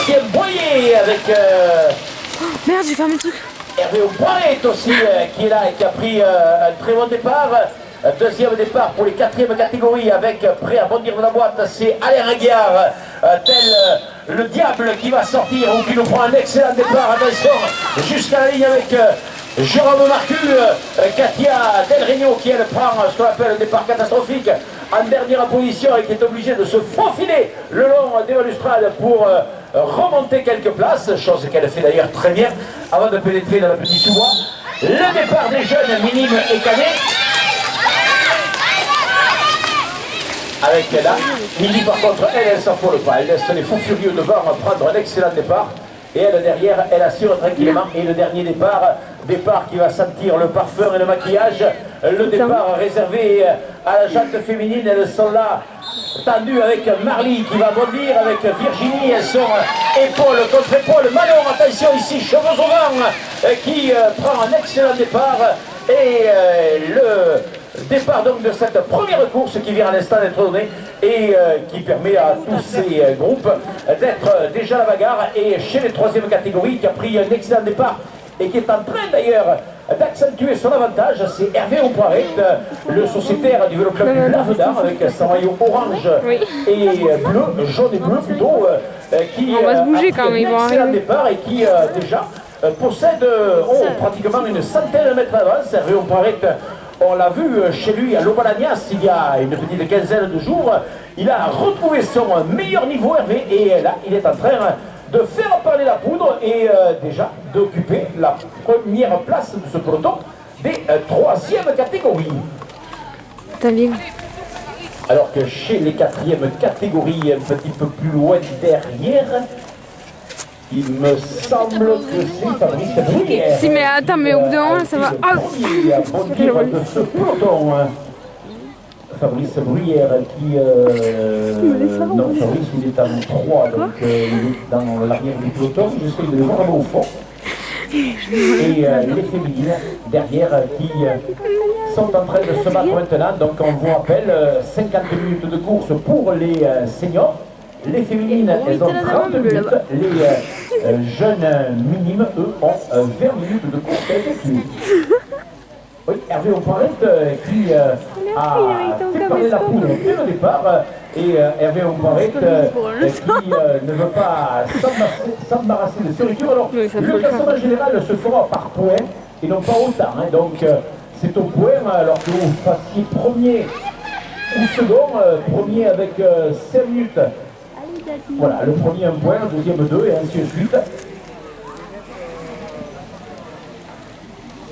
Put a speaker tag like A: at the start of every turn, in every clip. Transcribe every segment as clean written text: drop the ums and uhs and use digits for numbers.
A: Sébastien Boyer avec...
B: Merde, j'ai fermé le truc.
A: Hervé Aupoiret aussi qui est là et qui a pris un très bon départ. Deuxième départ pour les quatrièmes catégories avec prêt à bondir de la boîte, c'est Alain Aguiar, tel le diable qui va sortir ou qui nous prend un excellent départ. Attention, jusqu'à la ligne avec Jérôme Marcu, Katia Del Regno qui elle prend ce qu'on appelle le départ catastrophique en dernière position et qui est obligée de se faufiler le long des balustrades pour remonter quelques places, chose qu'elle fait d'ailleurs très bien avant de pénétrer dans la petite sous-bois. Le départ des jeunes minimes et cadets. Avec là, Milly par contre, elle s'affole pas, elle laisse les fous furieux devant prendre un excellent départ. Et elle derrière, elle assure tranquillement. Et le dernier départ qui va sentir le parfum et le maquillage. Le départ réservé à la jante féminine, elles sont là, tendues avec Marly qui va bondir, avec Virginie, elles sont épaule contre épaule. Manon, attention ici, cheveux au vent, qui prend un excellent départ. Et le départ donc de cette première course qui vient à l'instant d'être donnée et qui permet à tous ces groupes d'être déjà à la bagarre. Et chez les troisièmes catégories qui a pris un excellent départ et qui est en train d'ailleurs d'accentuer son avantage, c'est Hervé Aupoiret, le sociétaire du vélo club du Lavedar avec son maillot orange et bleu, jaune et bleu plutôt, qui
B: on va se bouger
A: a pris un excellent départ et qui déjà possède pratiquement une centaine de mètres d'avance. Hervé Aupoiret, on l'a vu chez lui à Lobalagnas il y a une petite quinzaine de jours. Il a retrouvé son meilleur niveau, Hervé, et là il est en train de faire parler la poudre et déjà d'occuper la première place de ce peloton des troisièmes catégories. Alors que chez les quatrièmes catégories, un petit peu plus loin derrière, il me semble que c'est Fabrice Bruyère.
B: Si, mais attends, mais au bout d'un moment, ça va.
A: Ah, il a bondir de ce peloton. Fabrice Bruyère qui... non, Fabrice il est en 3, donc il est dans l'arrière du peloton. J'essaie de le voir au fond. Et les féminines derrière qui sont en train de se battre maintenant. Donc on vous rappelle 50 minutes de course pour les seniors. Les féminines, elles ont 30 minutes. Les jeunes minimes, eux, ont 20 minutes de course à effectuer. Oui, Hervé Aupoiret qui a fait parler la poudre dès le départ. Et Hervé Aupoiret qui ne veut pas s'embarrasser de nourriture. Alors, le classement général se fera par points et non pas au temps. Hein. Donc, c'est au point, alors que vous fassiez premier ou second, premier avec 5 minutes. Voilà, le premier un point, le deuxième 2 et ainsi de suite.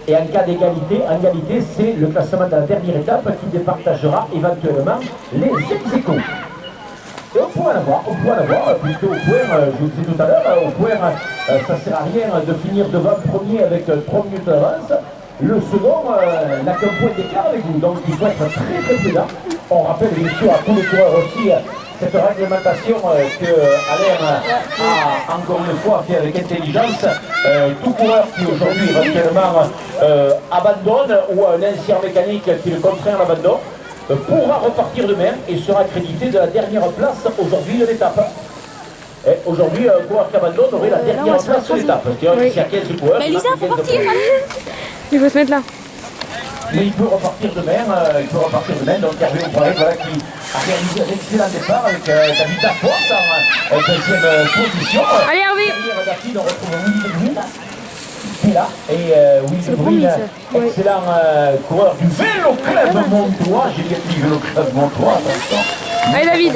A: Et en cas d'égalité, c'est le classement de la dernière étape qui départagera éventuellement les ex-aequo. Et on pourra l'avoir, puisque au point, je vous le disais tout à l'heure, au point, ça ne sert à rien de finir devant le premier avec 3 minutes d'avance. Le second n'a qu'un point d'écart avec vous, donc il faut être très prudent. On rappelle bien sûr à tous les coureurs aussi cette réglementation que Alain a encore une fois fait avec intelligence. Tout coureur qui aujourd'hui éventuellement abandonne ou un ancien mécanique qui le contraint à l'abandon pourra repartir demain et sera crédité de la dernière place aujourd'hui de l'étape. Aujourd'hui, un coureur qui abandonne aurait la dernière place de l'étape. C'est-à-dire qu'il y a 15 coureurs.
C: Mais Lisa, faut partir.
B: Il faut se mettre là.
A: Mais il peut repartir demain, donc Hervé Aupoiret, voilà, qui a réalisé un excellent départ avec David Laforce en deuxième position.
B: Allez Hervé.
A: Derrière David, on retrouve Willy de Bruyne, qui est là, et Willy de Bruyne, excellent coureur du Vélo Club Montois, j'ai bien dit Vélo Club Montois, attention.
B: Allez David.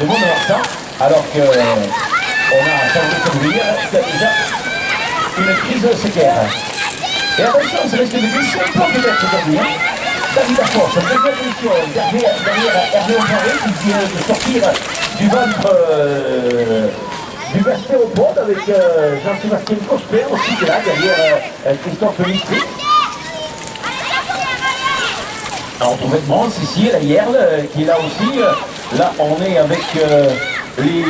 A: De mon accent, alors que on a Fabrice Bruyère qui a déjà une crise séquère. Et attention, ça risque de glisser un peu peut-être aujourd'hui. David Laforce, deuxième position, derrière Hervé Aupoiret qui vient de sortir du ventre du Vestéropode avec Jean-Sébastien Cosper aussi qui est là, derrière Christophe Mitry. Alors on trouve Edmonds ici, la Hierle qui est là aussi. Là on est avec les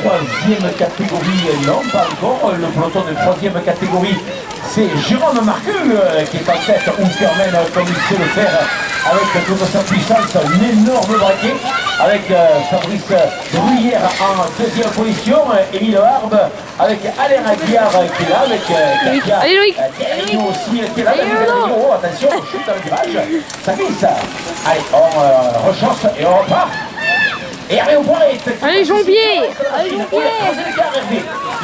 A: troisième catégories, non pas encore, le peloton de troisième catégorie. C'est Jérôme Marcu qui est en tête, ou qui emmène, comme il sait le faire, avec toute sa puissance, un énorme braquet. avec Fabrice Bruyère en deuxième position, Émile Harbe avec Alain Aguiar qui est là, avec Katia.
B: Allez Loïc.
A: Thierry aussi qui est là, oh, attention, on chute dans le virage, ça glisse. Allez, on rechance et on repart. Et Hervé au point est...
B: Allez Jean-Pierre.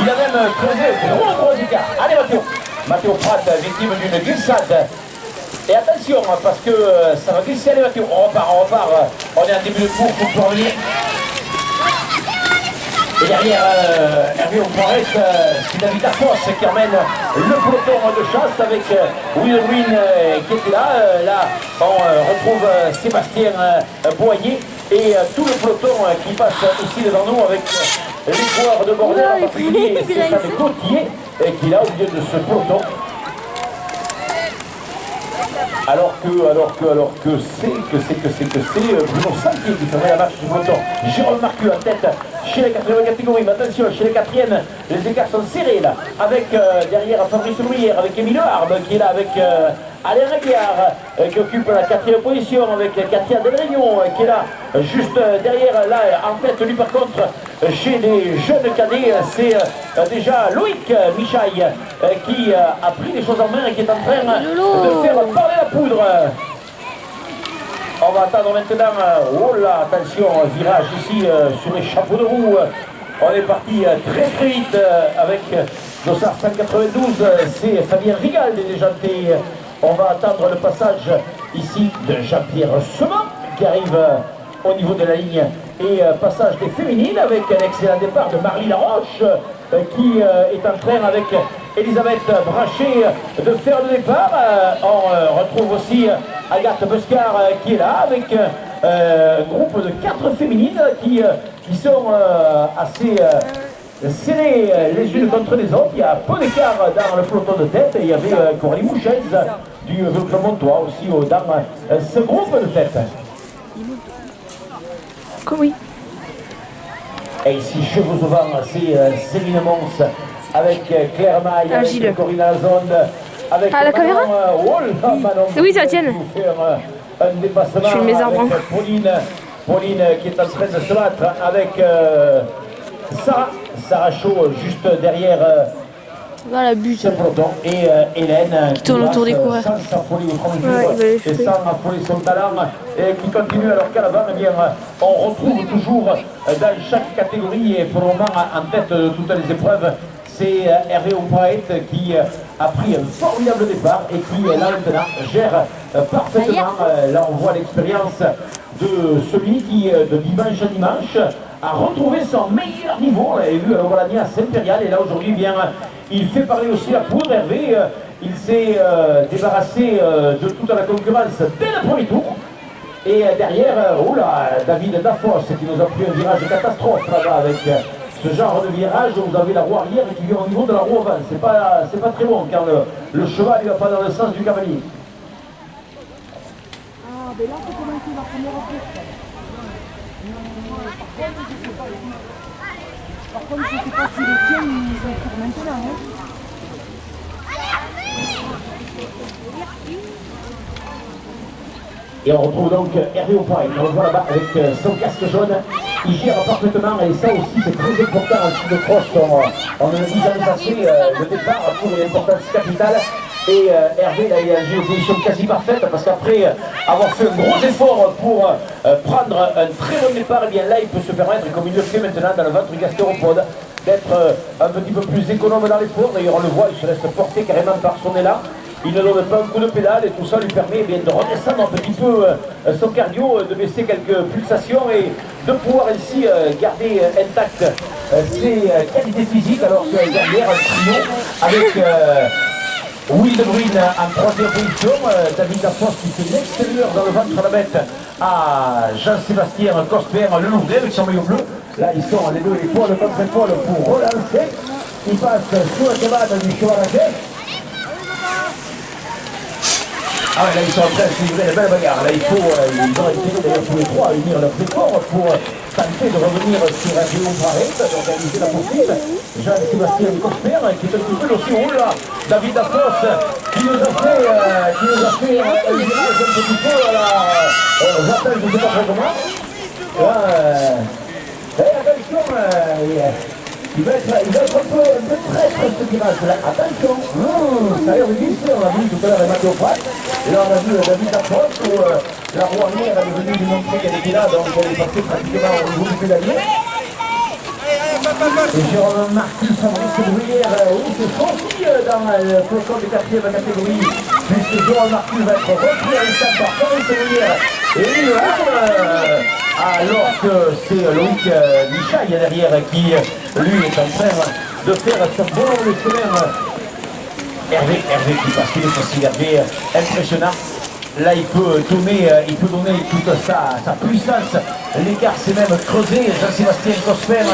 A: Il a même creusé gros écart. Allez Mathéo Pratt, victime d'une glissade. Et attention, parce que ça va glisser. Allez Mathéo, on repart. On est en début de course pour revenir. Et derrière Hervé Aupoiret, c'est David Arfos qui emmène le peloton de chasse avec Will Win qui était là. Là, on retrouve Sébastien Boyer et tout le peloton qui passe ici devant nous avec les coureurs de Bordeaux, en particulier Stéphane Gauthier qui est là au milieu de ce peloton. Alors que c'est Bruno Santier qui ferait la marche du peloton. Jérôme Marcu en tête chez les quatrièmes catégories, mais attention, chez les quatrièmes, les écarts sont serrés là, avec derrière Fabrice Bruyère, avec Émile Harbe qui est là, avec Alain Aguiar qui occupe la quatrième position, avec Katia Delrignon qui est là, juste derrière, là, en tête, lui par contre, chez les jeunes cadets, c'est déjà Loïc Michaille qui a pris les choses en main et qui est en train de faire parler la poudre. On va attendre maintenant, oh là, attention, virage ici sur les chapeaux de roue. On est parti très vite avec Dossard 192, c'est Fabien Rigal déjanté. On va attendre le passage ici de Jean-Pierre Seman qui arrive au niveau de la ligne et passage des féminines avec un excellent départ de Marie Laroche qui est en train avec Elisabeth Brachet de faire le départ. On retrouve aussi Agathe Buscar qui est là avec un groupe de 4 féminines qui sont assez serrées les unes contre les autres. Il y a peu d'écart dans le peloton de tête et il y avait Coralie Mouchez du Club Montois aussi dans ce groupe de tête.
B: Oui.
A: Et ici, chevaux au vent, c'est Céline Mons avec Claire Maille, avec Corinna Lazonde, avec
B: la caméra.
A: Manon,
B: oui, c'est la tienne.
A: Un dépassement
B: je suis mes arbres.
A: avec Pauline qui est en train de se battre avec Sarah Chaud juste derrière
B: dans la butte.
A: ce peloton et Hélène
B: qui tourne autour des coureurs
A: sans s'affoler au 30 jours et sans affoler son talent et qui continue alors qu'à l'avant, eh bien, on retrouve toujours dans chaque catégorie et pour le moment en tête de toutes les épreuves c'est Hervé Aupoiret qui a pris un formidable départ et qui là maintenant gère parfaitement, là on voit l'expérience de celui qui de dimanche à dimanche a retrouvé son meilleur niveau. On l'avait vu à Wallonie à Saint-Périal et là aujourd'hui bien il fait parler aussi la poudre. Hervé, il s'est débarrassé de toute la concurrence dès le premier tour. Et derrière, David Dafos qui nous a pris un virage catastrophe là-bas avec ce genre de virage. Vous avez la roue arrière qui vient au niveau de la roue avant. C'est pas très bon car le cheval ne va pas dans le sens du cavalier.
C: Ah, mais là, c'est commencer la première course. Par contre, je ne sais pas si les tiens, ils sont pour maintenant. Hein.
A: Et on retrouve donc Hervé Aupoiret. On le voit là-bas avec son casque jaune. Il gère parfaitement et ça aussi c'est très important en ski de cross. On a dit jamais passé le départ pour une importance capitale. Et Hervé, là, il a une position quasi parfaite parce qu'après avoir fait un gros effort pour prendre un très bon départ, et bien là, il peut se permettre, comme il le fait maintenant dans le ventre gastéropode, d'être un petit peu plus économe dans l'effort. D'ailleurs, on le voit, il se laisse porter carrément par son élan. Il ne donne pas un coup de pédale et tout ça lui permet bien, de redescendre un petit peu son cardio, de baisser quelques pulsations et de pouvoir ainsi garder intact ses qualités physiques alors que derrière un trio avec Will De Bruyne en troisième position, David Dafos qui fait l'extérieur dans le ventre de la bête à Jean-Sébastien Cosper, le Louvre avec son maillot bleu. Là ils sont les deux épaule contre épaule pour relancer. Ils passent sur la cabane du cheval à tête. Ah ouais, là ils sont en train de se livrer une belle bagarre. Là il faut, ils ont essayé d'ailleurs tous les trois à unir leurs efforts pour tenter de revenir sur Hervé Aupoiret, d'organiser la poursuite. Jean-Sébastien Cosper qui est un petit peu aussi haut là. David Dafos qui nous a fait un virage un petit peu à la... j'appelle, je ne sais pas trop comment. Là, attention, il va être un peu traître ce tirage là. Attention, ça a l'air de glisser, on l'a vu tout à l'heure avec Matteo Pratt. Et là on a vu David Laporte où la rouanière elle est venue lui montrer qu'elle était là, donc elle est passée pratiquement au niveau du pédalier. Et Jérôme Martin, Fabrice Bruyère, oui, c'est son aussi dans le peloton de 4e catégorie, puisque Jérôme Martin va être repris à l'étape par Fabrice Bruyère. Et là, alors que c'est Loïc Michaille derrière qui, lui, est en train de faire son bon de chemin. Hervé qui passe, qu'il est aussi Hervé impressionnant. Là, il peut donner toute sa puissance. L'écart s'est même creusé. Jean-Sébastien Cosper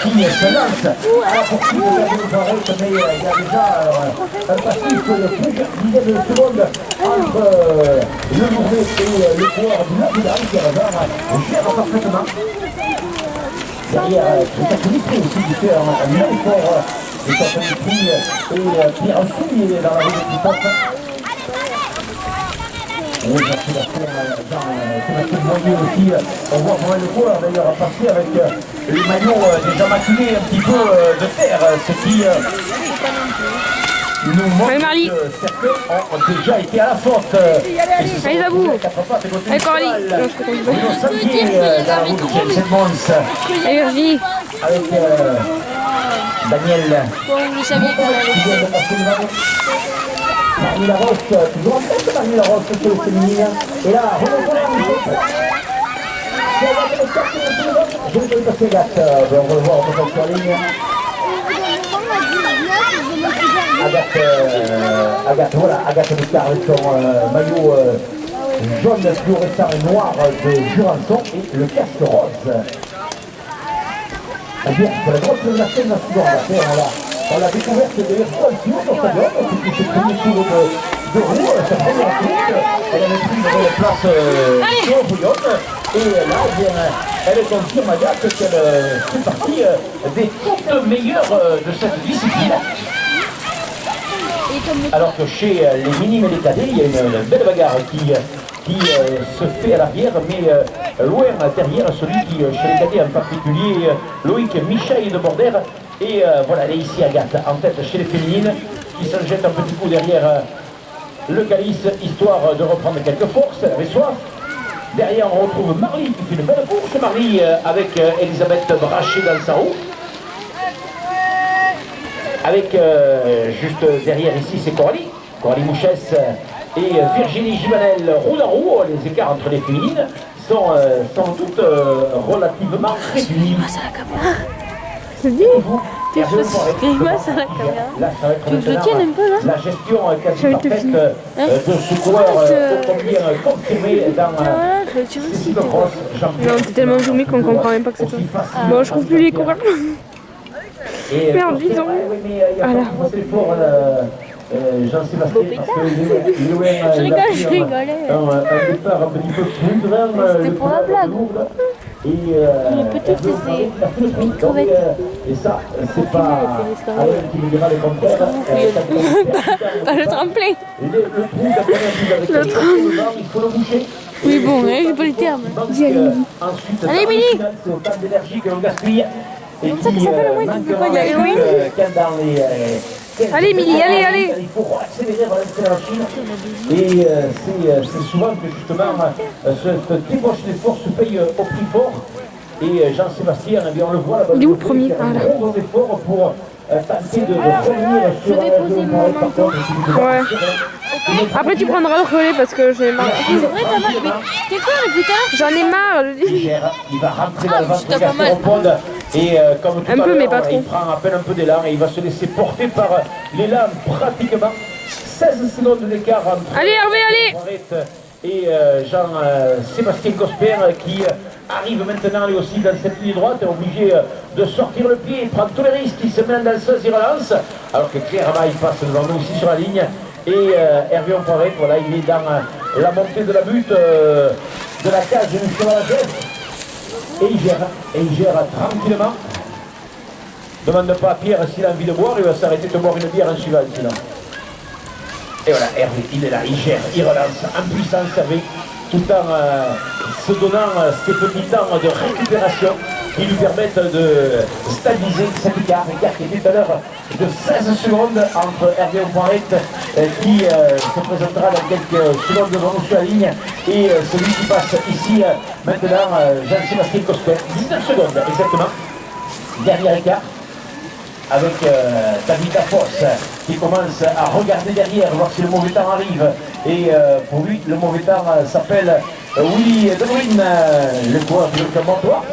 A: qui se lance à la poursuite de la Barrette, mais il y a déjà un passif de plusieurs dizaines de secondes entre le Lourdes et le coureur du Lapidal qui gère parfaitement. Derrière, Christophe aussi qui fait un effort de sortie de prix et Pierre aussi il est dans la rue de Christophe. Oui, Sébastien Moyer aussi, on voit Moël Le Coeur d'ailleurs passer avec les maillots déjà maculés un petit peu de terre, ce qui nous montre que certains ont déjà été à la faute.
B: Allez, Zabou. Allez, Coralie.
A: Bruno Santier dans la route de James Edmonds.
B: Allez, Virginie.
A: Avec Daniel.
B: Vous saviez
A: Marie Laroche, toujours en tête Marie Laroche sur le féminin. Et là, remontons la musique. Je vais passer Agathe, on va le voir, on peut sur la ligne. Agathe, voilà, Agathe Descartes avec son maillot jaune fluorescent et noir de Jurançon et le casque rose. C'est-à-dire que la grosse révélation de la seconde, on l'a découverte d'ailleurs un petit peu dans sa gomme, c'était ses premiers tours de roue, sa première course, elle avait pris une nouvelle place sur le podium, et là, elle confirme Agathe qu'elle fait partie des toutes meilleures de cette discipline. Alors que chez les minimes et les cadets, il y a une belle bagarre qui se fait à l'arrière, mais loin derrière celui qui, chez les cadets en particulier, Loïc Michaille de Bordère. Et voilà, elle est ici Agathe, en tête chez les féminines, qui se jette un petit coup derrière le calice, histoire de reprendre quelques forces, elle avait soif. Derrière, on retrouve Marly qui fait une belle course, Marly avec Elisabeth Brachet dans sa roue. Avec juste derrière ici, c'est Coralie Mouchès et Virginie Givanel, roue dans roue. Les écarts entre les féminines sont sans doute relativement réduits.
B: C'est dit, tu fais grimace à la caméra. Tu veux que je le tienne un peu là?
A: La gestion quasi parfaite de ce coureur combien confirmé dans
B: ces cyclocross. Non, c'est tellement zoomé qu'on comprend même pas que c'est toi. Bon, je trouve plus les coureurs. Merde, disons. Voilà.
A: Jean-Sébastien, parce que
B: je rigolais.
A: Un départ un petit peu plus grand.
B: C'était pour la blague. Peut-être essayer une crevette.
A: Et ça, c'est pas Alain qui me dira le contraire.
B: T'as le tremplin.
A: Le tremplin, il faut le boucher.
B: Oui, bon, j'ai pas les termes. Dis à Émilie. Allez, Émilie.
A: C'est autant d'énergie que l'on gaspille. Et
B: comme ça que ça fait le moins, tu peux pas y aller, oui. Allez, Émilie, allez.
A: Il faut accélérer dans la Chine. Et c'est souvent que justement cette débauche des forces se paye au prix fort. Et Jean-Sébastien, eh bien, on le voit là-bas.
B: Il est où le premier?
A: Un gros effort pour tenter de revenir sur la par contre.
B: Ouais. Après, tu prendras le relais parce que j'ai marre.
C: C'est vrai, t'as marre. Mais t'es quoi, le putain?
B: J'en ai marre, je dis.
A: Il va rentrer dans le ventre gastéropode et comme tout
B: un
A: à
B: peu, mais
A: l'heure,
B: pas trop.
A: il prend à peine un peu d'élan et il va se laisser porter par l'élan pratiquement. 16 secondes d'écart entre
B: allez, Hervé, allez.
A: et Jean-Sébastien Cosper qui arrive maintenant lui aussi dans cette ligne droite, obligé de sortir le pied, il prend tous les risques, il se met dans le sens, il relance, alors que clairement il passe devant nous aussi sur la ligne. Et Hervé Poiré, voilà, il est dans la montée de la butte de la cage de Michel Valagès. Et il gère tranquillement. Demande pas à Pierre s'il a envie de boire, il va s'arrêter de boire une bière en suivant sinon. Et voilà, Hervé, il est là, il gère, il relance, en puissance Hervé. tout en se donnant ces petits temps de récupération qui lui permettent de stabiliser cet écart qui était tout à l'heure de 16 secondes entre Hervé Poiret qui se présentera dans quelques secondes devant nous sur la ligne et celui qui passe ici maintenant, Jean-Sébastien Cosper, 19 secondes exactement, dernier écart avec David Dafos qui commence à regarder derrière, voir si le mauvais temps arrive. Et pour lui, le mauvais temps s'appelle Willy De Bruyne, le coureur du Montois.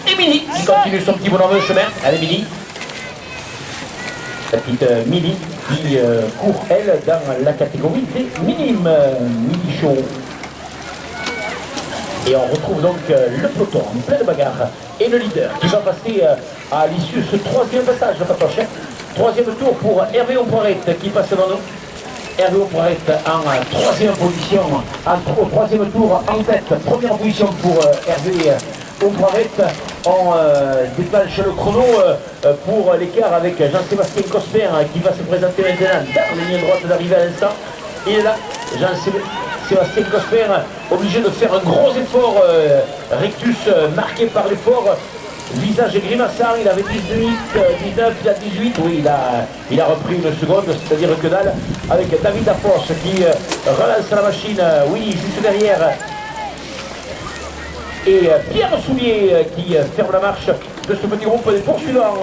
A: Émilie qui continue son petit bonhomme de chemin. Allez, Émilie. La petite Milly qui court, elle, dans la catégorie des minimes. Mini Show. Et on retrouve donc le peloton en pleine bagarre et le leader qui va passer à l'issue de ce troisième passage de Patoche. Troisième tour pour Hervé Poiret qui passe devant nous. Hervé Poiret en troisième position, au troisième tour en tête. Première position pour Hervé Poiret. On déclenche le chrono pour l'écart avec Jean-Sébastien Cosper qui va se présenter maintenant dans la ligne droite d'arrivée à l'instant. Il est là, Jean-Sébastien Cosper, obligé de faire un gros effort, rectus marqué par l'effort, visage grimaçant, il avait 18, 19, il a 18, oui, il a repris une seconde, c'est-à-dire que dalle, avec David Dafos qui relance la machine, oui, juste derrière, et Pierre Soulier qui ferme la marche de ce petit groupe des poursuivants,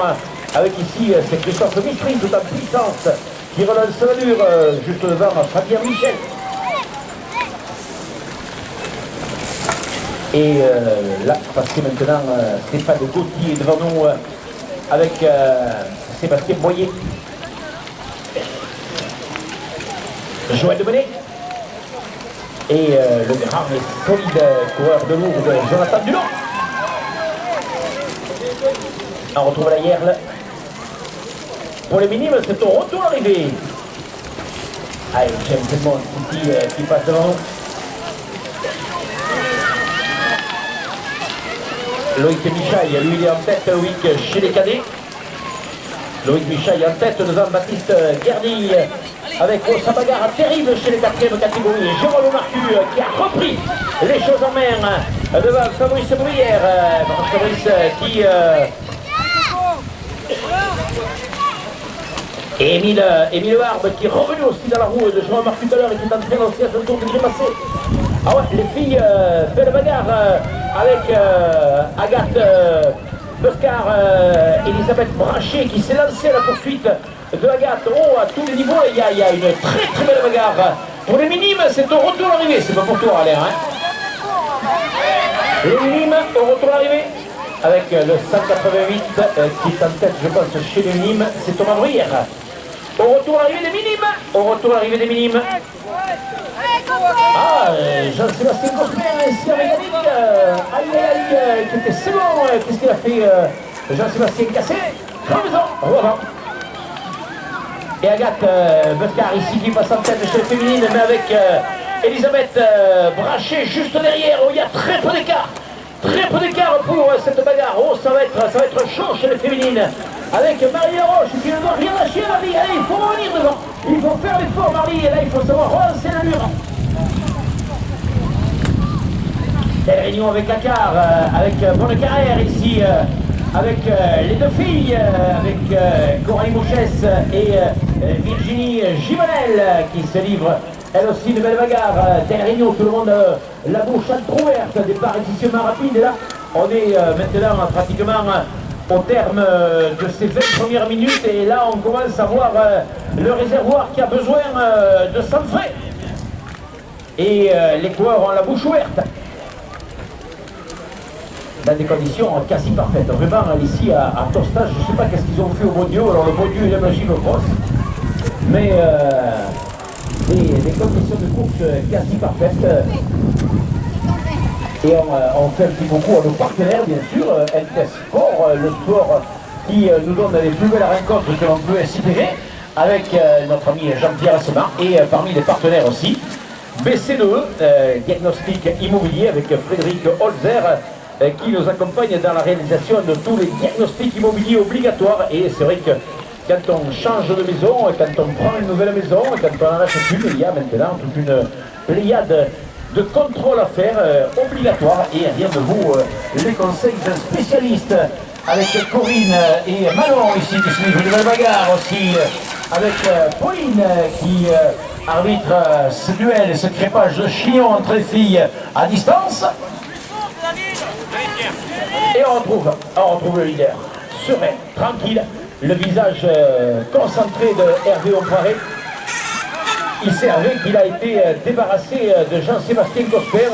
A: avec ici c'est Christophe Mistry tout en puissance, qui relance l'allure juste devant Fabien Michel. Et là, passé maintenant Stéphane Gauthier devant nous avec Sébastien Boyer. Joël Demenet. Et le grand et solide coureur de Lourdes, Jonathan Dulon. On retrouve la Yerle. Pour les minimes, c'est au retour arrivé. Allez, j'aime tout le monde qui passe devant nous. Loïc Michaille, lui il est en tête, Loïc chez les cadets. Loïc Michaille en tête devant Baptiste Guerny avec sa bagarre terrible chez les 4e catégories. Jérôme Marcu qui a repris les choses en main devant Fabrice Bruyère. Fabrice qui... Et Émile Barbe qui est revenu aussi dans la roue de Jérôme Marcu tout à l'heure et qui est en train aussi à son tour de grimacer. Ah ouais, les filles belle bagarre avec Agathe Buscar, Elisabeth Brachet qui s'est lancée à la poursuite de Agathe. Oh, à tous les niveaux, il y a une très très belle bagarre. Pour les minimes, c'est au retour d'arrivée, c'est pas pour toi Alain. Hein. Les minimes au retour d'arrivée avec le 188 qui est en tête, je pense, chez les minimes, c'est Thomas Bruyère. Au retour d'arrivée des minimes, au retour d'arrivée des minimes. Ah, Jean-Sébastien Cosper ici avec Yannick, aïe, qui était second, qu'est-ce qu'il a fait Jean-Sébastien Cassé, crevaison, revoir. Et Agathe Buscar ici qui passe en tête chez les féminines, mais avec Elisabeth Brachet juste derrière, où il y a très peu d'écart pour cette bagarre. Oh, ça va être chaud chez les féminines. Avec Marie Laroche qui ne doit rien lâcher, Marie. Allez, il faut revenir devant. Il faut faire l'effort, Marie. Et là, il faut savoir relancer l'allure. Belle réunion avec Lacar, avec Bonne Carrère ici, avec les deux filles, avec Coralie Mouchès et Virginie Givanel qui se livrent. Elle aussi une belle bagarre. Telle réunion, tout le monde la bouche entrouverte, départ excessivement rapide. Et là, on est maintenant pratiquement au terme de ces 20 premières minutes. Et là, on commence à voir le réservoir qui a besoin de s'enfler. Et les coureurs ont la bouche ouverte. Dans des conditions quasi parfaites. Vraiment, ici à Tostage, je ne sais pas qu'est-ce qu'ils ont fait au beau Dieu. Alors, le beau Dieu, il a magie le cross. Mais des conditions de course quasi parfaites. Et on fait un petit concours à nos partenaires, bien sûr, LTS Sport, le sport qui nous donne les plus belles rencontres que l'on peut espérer, avec notre ami Jean-Pierre Assemar, et parmi les partenaires aussi, BC2E, diagnostic immobilier avec Frédéric Holzer, qui nous accompagne dans la réalisation de tous les diagnostics immobiliers obligatoires. Et c'est vrai que quand on change de maison, quand on prend une nouvelle maison, quand on en achète une, il y a maintenant toute une pléiade de contrôle à faire obligatoire. Et rien de vous les conseils d'un spécialiste avec Corinne et Manon ici qui suivent une nouvelle bagarre aussi, avec Pauline qui arbitre ce duel, ce crépage de chignon entre les filles à distance. Et on retrouve le leader, serein, tranquille, le visage concentré de Hervé Omparé. Il s'est avéré qu'il a été débarrassé de Jean-Sébastien Cosper,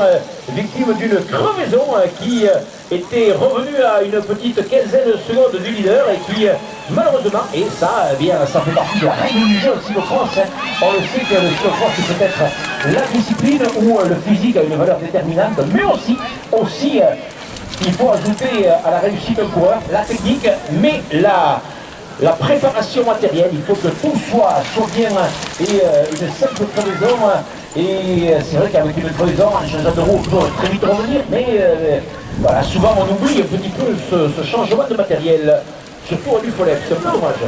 A: victime d'une crevaison qui était revenue à une petite quinzaine de secondes du leader et qui malheureusement, et ça, eh bien, ça fait partie de la règle du jeu au cyclocross, on le sait que le cyclocross c'est peut-être la discipline où le physique a une valeur déterminante, mais aussi il faut ajouter à la réussite d'un coureur la technique, mais la préparation matérielle, il faut que tout soit bien et une simple crevaison. Et c'est vrai qu'avec une crevaison, un changement de roue peut très vite revenir, mais voilà, souvent on oublie un petit peu ce changement de matériel, surtout à l'UFOLEP, c'est un peu dommage.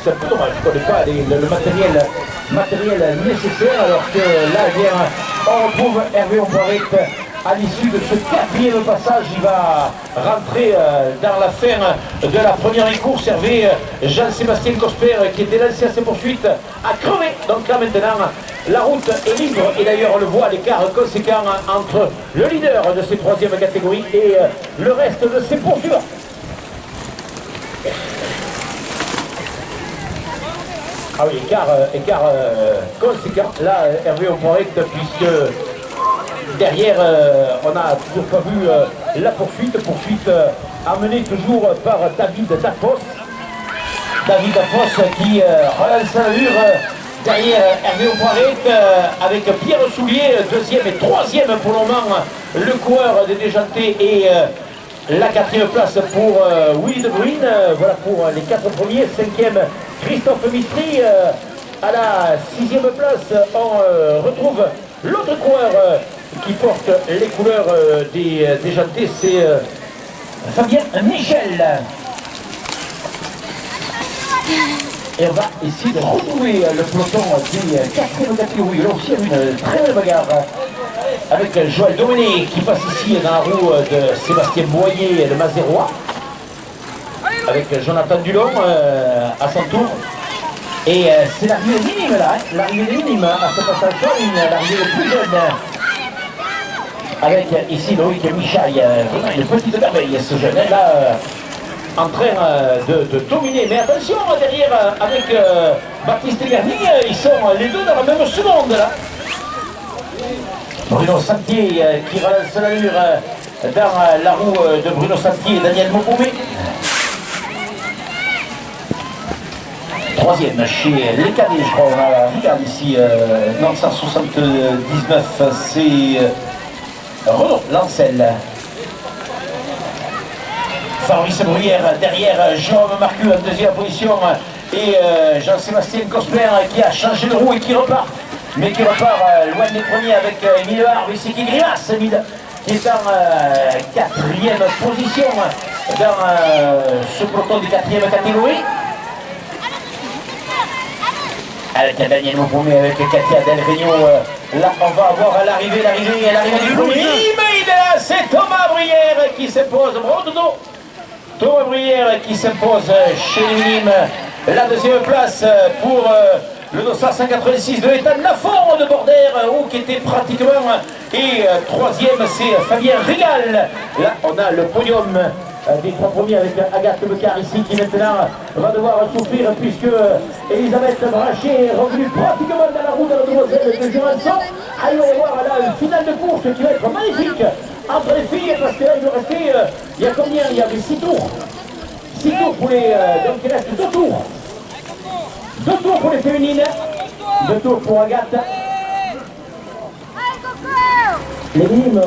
A: C'est un peu dommage, je ne connais pas le matériel nécessaire, alors que là, eh bien, on retrouve Hervé Omparé. À l'issue de ce quatrième passage, il va rentrer dans la fin de la première course. Hervé, Jean-Sébastien Cosper qui était lancé à ses poursuites a crevé. Donc là maintenant, la route est libre. Et d'ailleurs, on le voit, l'écart conséquent entre le leader de ces troisièmes catégories et le reste de ses poursuivants. Ah oui, écart conséquent. Là, Hervé Omparé, puisque derrière, on n'a toujours pas vu la poursuite amenée toujours par David Dafos. David Dafos qui relance l'allure derrière Hervé Omparé avec Pierre Soulier, deuxième et troisième pour le moment, le coureur des Déjantés et la quatrième place pour Willy De Bruyne. Voilà pour les quatre premiers. Cinquième, Christophe Mistry. À la sixième place, on retrouve l'autre coureur qui porte les couleurs des Déjantés, c'est Fabien Michel. Et on va essayer de retrouver le peloton des quatrième catégorie. Là aussi, une très belle bagarre avec Joël Domené qui passe ici dans la roue de Sébastien Boyer, le Mazérois, avec Jonathan Dulon à son tour. Et c'est l'arrivée minime là, l'arrivée minime à ce passage en ligne, l'arrivée le plus jeune. Avec ici Loïc Michaille, vraiment une petite merveille ce jeune là, en train de dominer. Mais attention derrière avec Baptiste Garnier, ils sont les deux dans la même seconde là. Bruno Santier qui relance l'allure dans la roue de Bruno Santier et Daniel Mokoumé. Troisième chez les cadets, je crois, on regarde ici, 979, c'est Renaud Lancel. Fabrice Bruyère derrière Jérôme Marcu en deuxième position et Jean-Sébastien Cosper qui a changé de roue et qui repart, mais qui repart loin des premiers avec Emile Harve ici qui grimace, Emile qui est en quatrième position dans ce peloton des quatrième catégorie. Avec Daniel Mokoumé, avec Katia Del Regno, là on va avoir l'arrivée du premier. Mais il est là, c'est Thomas Bruyère qui s'impose. Bravo Dodo. Thomas Bruyère qui s'impose chez les minimes. La deuxième place pour le dossard 186 de Ethan Lafont de Bordère, qui était pratiquement. Et troisième, c'est Fabien Rigal. Là on a le podium des trois premiers avec Agathe Beccar ici qui maintenant va devoir souffrir puisque Elisabeth Brachet est revenue pratiquement dans la roue de la demoiselle de Jurançon. Il va y avoir là une finale de course qui va être magnifique entre les filles parce que là il doit rester, il y a combien? Il y avait 6 tours. 6 tours pour les, donc il reste 2 tours. 2 tours pour les féminines, 2 tours pour Agathe. Les minimes,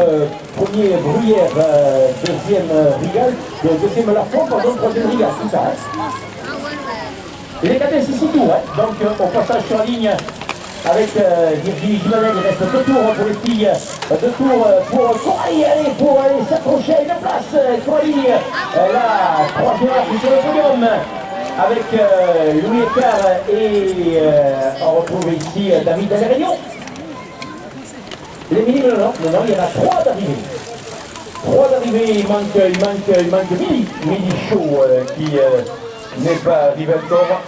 A: premier Bruyère, deuxième Rigal, deuxième Lafont, pardon, troisième Rigal, c'est ça. Hein. Et les cadets, c'est 6 tours, hein. Donc au passage sur la ligne avec Virginie Gimenel, il reste 2 tours pour les filles, 2 tours pour Coralie, allez, pour aller s'approcher à une place, Coralie, la troisième sur le podium. avec Louis Écart et on retrouve ici David Réunion. Les mini, non, il y en a 3 d'arrivées. 3 d'arrivées, il manque Mini Show qui n'est pas arrivé encore.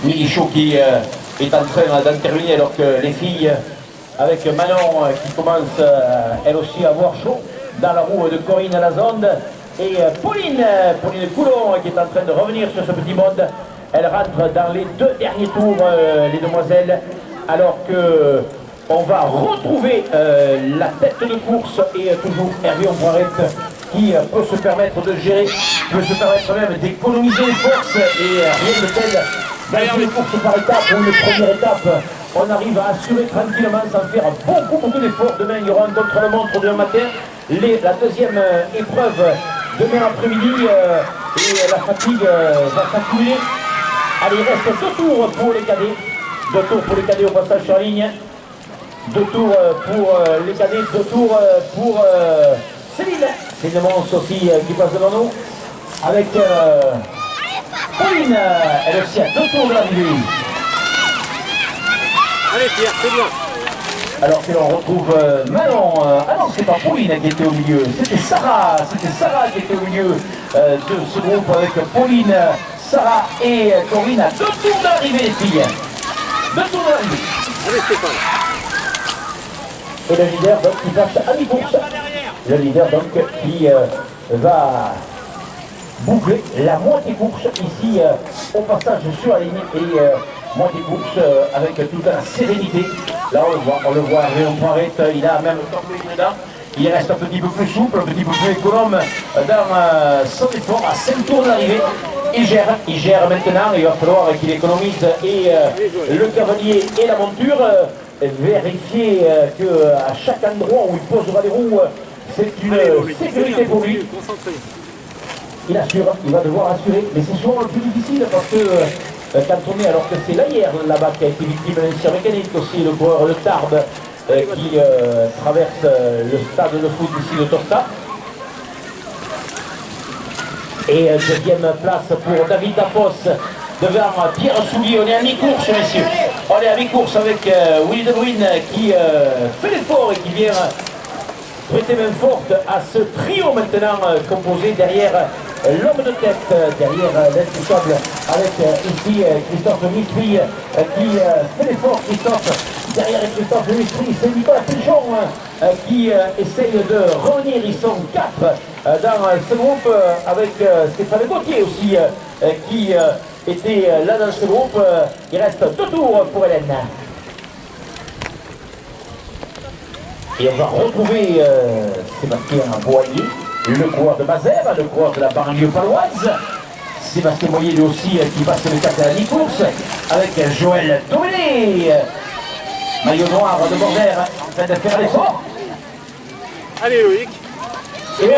A: Mini Show qui est en train d'intervenir alors que les filles, avec Manon qui commence elle aussi à avoir chaud dans la roue de Corinne Lazonde et Pauline Coulon qui est en train de revenir sur ce petit monde. Elle rentre dans les 2 derniers tours, les demoiselles, alors que on va retrouver la tête de course et toujours Hervé Ombrarette qui peut se permettre de gérer, peut se permettre même d'économiser les forces et rien de tel. Dans une course par étape ou une première étape, on arrive à assurer tranquillement sans faire beaucoup d'efforts. Demain, il y aura un contre-la-montre demain matin. La deuxième épreuve demain après-midi et la fatigue va s'accumuler. Allez, il reste 2 tours pour les cadets. 2 tours pour les cadets au passage sur la ligne. 2 tours pour les cadets, 2 tours pour Céline. C'est une Mons aussi qui passe devant nous. Avec Pauline, elle aussi a 2 tours de l'arrivée.
D: Allez Pierre, c'est bien.
A: Alors que l'on retrouve Manon. Ah non, c'est pas Pauline qui était au milieu, c'était Sarah qui était au milieu de ce groupe avec Pauline, Sarah et Corinne à 2 tours d'arrivée les filles. 2 tours d'arrivée.
D: Allez Stéphane.
A: Et le leader donc qui passe à mi-course. Le leader donc qui va boucler la moitié course ici au passage sur la ligne et moitié course avec toute la sérénité. Là on le voit, Réon Poirette, il a même tombé dedans. Il reste un petit peu plus souple, un petit peu plus économe dans son effort à 5 tours d'arrivée. Il gère maintenant, il va falloir qu'il économise et le cavalier et la monture. Vérifier qu'à chaque endroit où il posera les roues, c'est une sécurité pour lui. Il assure, il va devoir assurer, mais c'est souvent le plus difficile parce que quand on est, alors que c'est l'ailleurs là-bas qui a été victime d'un incident mécanique aussi, le coureur Le Tarbes qui traverse le stade de foot ici de Tosta. Et deuxième place pour David Dafos devant Pierre Soulier. On est à mi-course, messieurs. On est à mi-course avec Willy De Bruyne qui fait l'effort et qui vient prêter main forte à ce trio maintenant composé derrière l'homme de tête, derrière l'intouchable avec ici Christophe Mitry qui fait l'effort. Christophe, derrière Christophe Mitry, c'est Nicolas Pichon qui essaye de revenir. Ils sont 4 dans ce groupe avec Stéphane Gauthier aussi qui était là dans ce groupe. Il reste 2 tours pour Hélène. Et on va retrouver Sébastien Boyer, le coureur de Mazères, le coureur de la banlieue paloise. Sébastien Boyer lui aussi qui passe le 4 à la mi-course avec Joël Doméné. Maillot noir de Bordère en train de faire l'effort.
D: Allez Loïc.
A: Et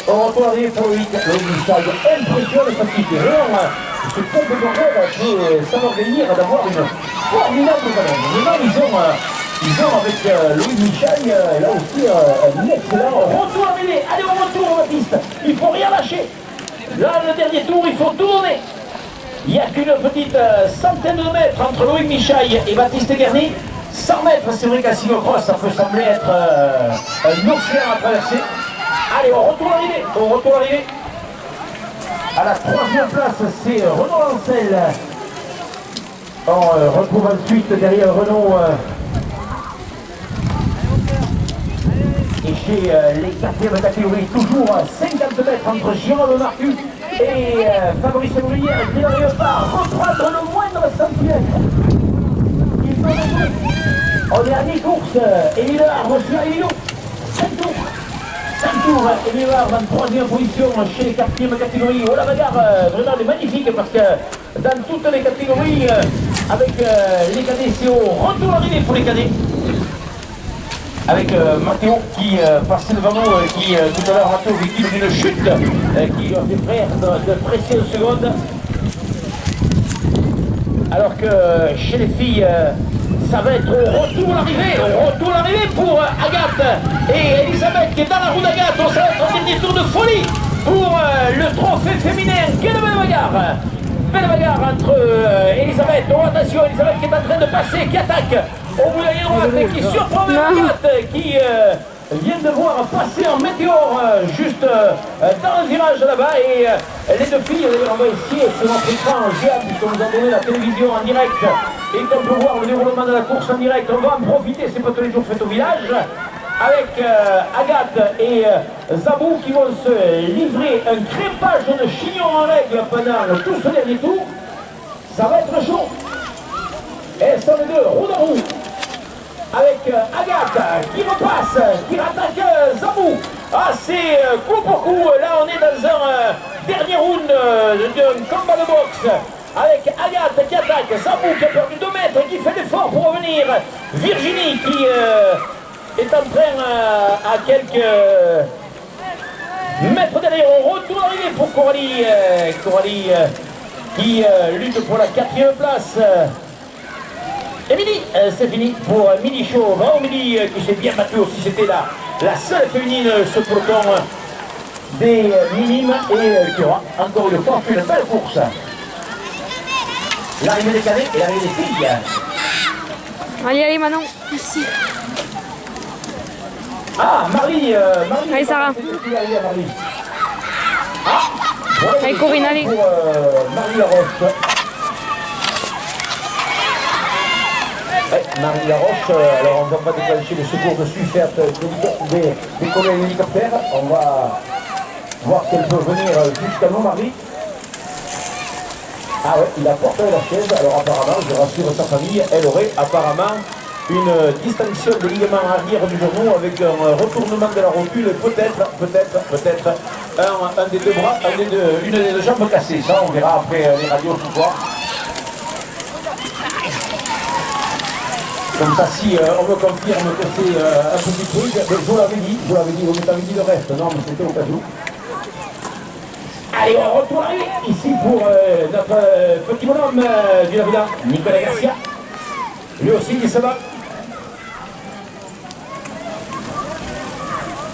A: on retourne arrivé pour Loïc. Loïc Michel impressionne parce qu'il est vraiment ce groupe de Bordère peut s'enorgueillir d'avoir une formidable ballon. Ils ont avec Louis Michel, là aussi, un excellent retour à mêlée. Allez, on retourne Baptiste. Il ne faut rien lâcher. Là, le dernier tour, il faut tourner. Il n'y a qu'une petite centaine de mètres entre Louis Michel et Baptiste Guerny. 100 mètres, c'est vrai qu'à cyclocross, ça peut sembler être un océan à traverser. Allez, on retourne arrivé. À la 3e place, c'est Renaud Lancel. On retrouve ensuite derrière Renaud. Et chez les 4e catégories, toujours 50 mètres entre Jérôme Marcus et Fabrice Bruyère qui n'arrive pas à reprendre le moindre centimètre. On est à mi-course, Émilard reçoit Emilio. 5 tours, Émilard en 3e position chez les 4e catégories. Oh la bagarre, vraiment elle est magnifique parce que dans toutes les catégories, avec les cadets, c'est au retour arrivé pour les cadets. Avec Mathéo qui passait devant nous, qui tout à l'heure Mathéo victime d'une chute, qui lui a fait perdre de précieuses secondes. Alors que chez les filles, ça va être au retour l'arrivée pour Agathe et Elisabeth qui est dans la roue d'Agathe. Ça va être un dernier tour de folie. pour le trophée féminin. Quelle belle bagarre! Belle bagarre entre Elisabeth. Oh, attention, Elisabeth qui est en train de passer, qui attaque au bout de la droite, qui surprend Agathe, qui vient de voir passer en météore juste dans le virage là-bas. Et les deux filles, on va essayer sur notre écran géant, puisqu'on nous a donné la télévision en direct et qu'on peut voir le déroulement de la course en direct. On va en profiter, c'est pas tous les jours fait au village, avec Agathe et Zabou qui vont se livrer un crépage de chignon en règle pendant tout ce dernier tour. Ça va être chaud. Et ce sont les deux, roue de roue, avec Agathe qui repasse, qui attaque Zabou. Ah, c'est coup pour coup. Là, on est dans un dernier round d'un combat de boxe. Avec Agathe qui attaque, Zabou qui a perdu 2 mètres, qui fait l'effort pour revenir. Virginie qui est en train à quelques mètres derrière. On retourne arrivé pour Coralie. Coralie qui lutte pour la 4e place. Et Midi, c'est fini pour Midi Show. Bravo Midi qui s'est bien battue aussi. C'était la seule féminine, ce peloton des minimes, et qui aura encore une fois fait une belle course. L'arrivée des cadets et l'arrivée des filles.
B: Allez, allez, Manon. Merci.
A: Ah, Marie.
B: Allez, Sarah.
A: Marie. Ah, voilà,
B: allez, Corinne, allez.
A: Pour Marie Laroche. Ouais, Marie Laroche, alors on ne va pas déclencher les secours de dessus, faire décoller l'hélicoptère. On va voir qu'elle peut venir jusqu'à nous, Marie. Ah ouais, il a porté la chaise, alors apparemment, je rassure sa famille, elle aurait apparemment une distinction de ligament arrière du genou avec un retournement de la rotule, peut-être un des deux bras, une des deux jambes cassées. Ça, on verra après les radios ce soir. Comme ça, si on me confirme que c'est un petit truc, je vous l'avais dit, vous m'avez dit le reste, non, mais c'était au cas où. Allez, on retourne ici pour notre petit bonhomme du Navida, Nicolas Garcia. Lui aussi qui se bat.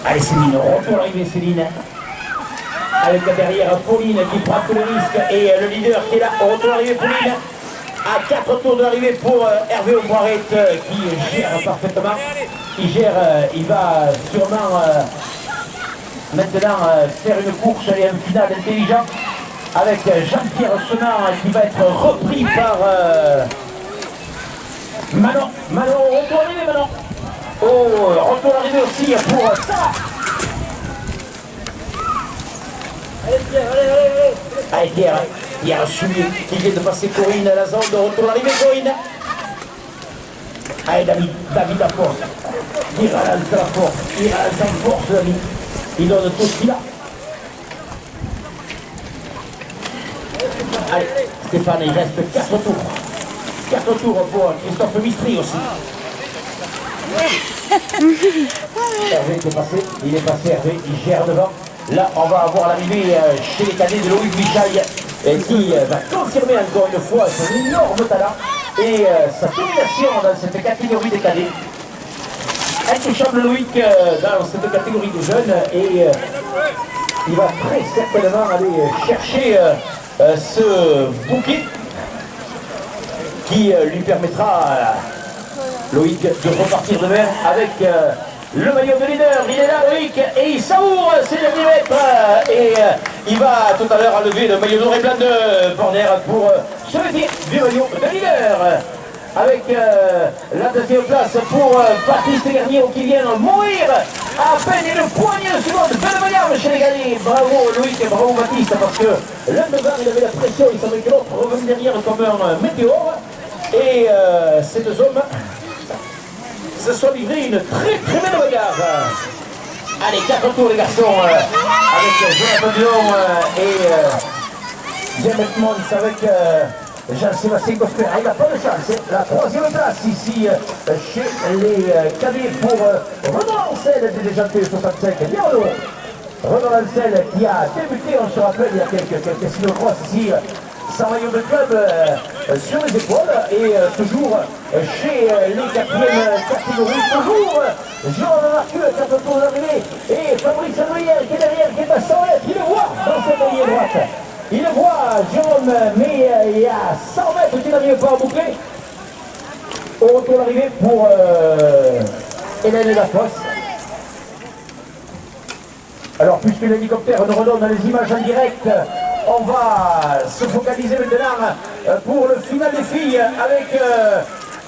A: Allez Céline, retourne arriver Céline. Avec derrière Pauline qui prend tous les risques et le leader qui est là, retourne arriver Pauline. À 4 tours de l'arrivée pour Hervé Auboiret qui gère parfaitement. Il va sûrement maintenant faire une course et un final intelligent avec Jean-Pierre Senard qui va être repris par Manon. Manon, retour arrivé Manon. Oh, retour arrivé aussi pour ça. Allez Pierre, allez. Allez Pierre, Pierre Soulier qui vient de passer Corinne à la zone de retour arrivé Corinne. Allez David à force. Il relance la force, en force David. Il donne tout ce qu'il a. Allez, Stéphane, il reste 4 tours. 4 tours pour Christophe Mistry aussi. Hervé est passé, il est passé Hervé, il gère devant. Là, on va avoir l'arrivée chez les cadets de Loïc Michaille qui va confirmer encore une fois son énorme talent et sa domination dans cette catégorie des cadets. Intouchable Loïc dans cette catégorie de jeunes et il va très certainement aller chercher ce bouquet qui lui permettra Loïc de repartir demain avec le maillot de leader. Il est là Loïc et il savoure ses derniers mètres et il va tout à l'heure enlever le maillot noir et blanc de Borner pour se méfier du maillot de leader. Avec la 2e place pour Baptiste Garnier qui vient mourir à peine une poignée de secondes. Belle bagarre chez les gagnés. Bravo Loïc et bravo Baptiste parce que l'un devant il avait la pression, il savait que l'autre revenait derrière comme un météore. Et ces deux hommes se sont livrés une très belle bagarre. Allez, 4 tours les garçons avec Jonathan Dion et Jean Edmonds avec Jean-Sébastien Cosper. Il n'a pas de chance. La 3e place ici chez les cadets pour Renan Ancel des déjantés 65. Bien au Renan Ancel qui a débuté, on se rappelle, il y a quelques cyclocross ici, sans maillot de club sur les épaules et toujours chez les 4e catégories, toujours Jean Marcus, 4 tours d'arrivée et Fabrice Andrière qui est derrière, qui est à 100 mètres, il le voit Il voit Jérôme, mais il y a 100 mètres qui n'arrive pas à boucler. Au retour d'arrivée pour Hélène Lafosse. Alors, puisque l'hélicoptère nous redonne les images en direct, on va se focaliser maintenant pour le final des filles avec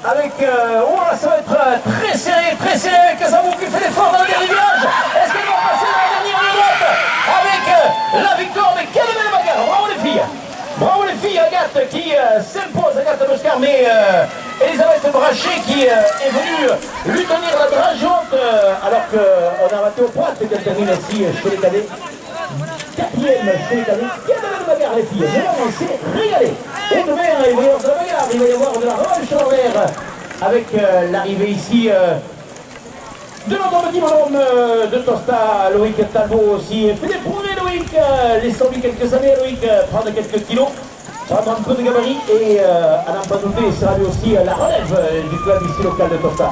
A: ça va être très serré, Casabou qui fait l'effort dans le dernier virage. Est-ce qu'elle va passer dans la dernière ligne droite avec la victoire? Mais quelle belle bagarre! Bravo les filles, Agathe qui s'impose, Agathe Boscar, mais Elisabeth Brachet qui est venue lui tenir la drage haute, alors qu'on a raté au poids qui termine ici chez les cadets. 4e chez les cadets. Quelle belle bagarre les filles, vraiment on s'est régalé. Et demain il va y avoir de la bagarre, il va y avoir de la revanche en l'air avec l'arrivée ici de notre petit bonhomme de Tosta, Loïc Talbot aussi. Fait des progrès Loïc, laissons-lui quelques années Loïc, prendre quelques kilos, prendre un peu de gabarit et à n'en pas douter, sera lui aussi la relève du club ici local de Tosta.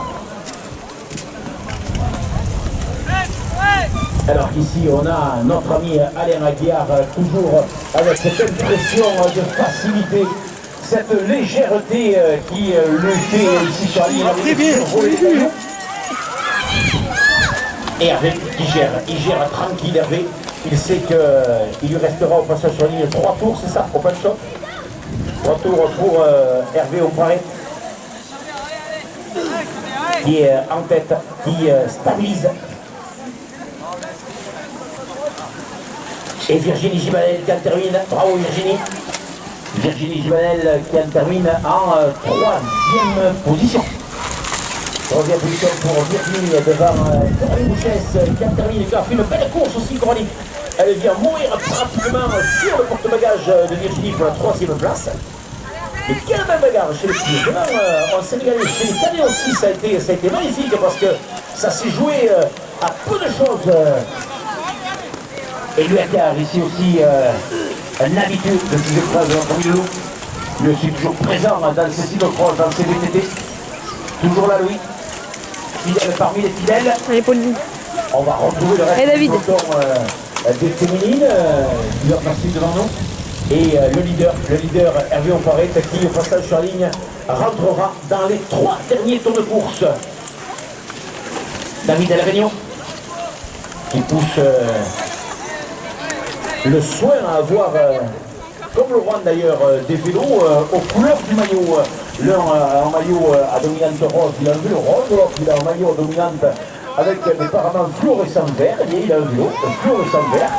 A: Alors qu'ici on a notre ami Alain Aguiar, toujours avec cette impression de facilité, cette légèreté qui le fait ici sur la ligne. Et Hervé il gère tranquille Hervé, il sait qu'il lui restera au passage sur la ligne 3 tours, c'est ça, au punch-up. 3 tours pour Hervé Auparé, qui est en tête, qui stabilise. Et Virginie Gibanel qui en termine, bravo Virginie. Virginie Gibanel qui en termine en 3e position. 3e position pour Virginie devant Coralie Bouchesse qui en termine, qui a fait une belle course aussi Coralie. Elle vient mourir pratiquement sur le porte-bagages de Virginie pour la 3e place. Et quelle belle bagarre chez les filles. Vraiment, on s'est régalé. Chez les cadets aussi, ça a été magnifique parce que ça s'est joué à peu de choses. Et Luacar, ici aussi, un habitude de ces épreuves en Loup. Je suis toujours présent dans ces cyclocross, dans ces VTT. Toujours là, Louis. Fidèle parmi les fidèles.
B: Allez, Pauline.
A: On va retrouver le reste
B: du
A: peloton des féminines qui va passer devant nous. Et le leader Hervé Auparé, qui au passage sur la ligne rentrera dans les 3 derniers tours de course. David Elregno qui pousse le soin à avoir, comme le roi d'ailleurs, des vélos aux couleurs du maillot. L'un en maillot à dominante rose, il a un vélo rose, l'autre il a un maillot dominante avec apparemment fluorescent vert, et il a un vélo fluorescent vert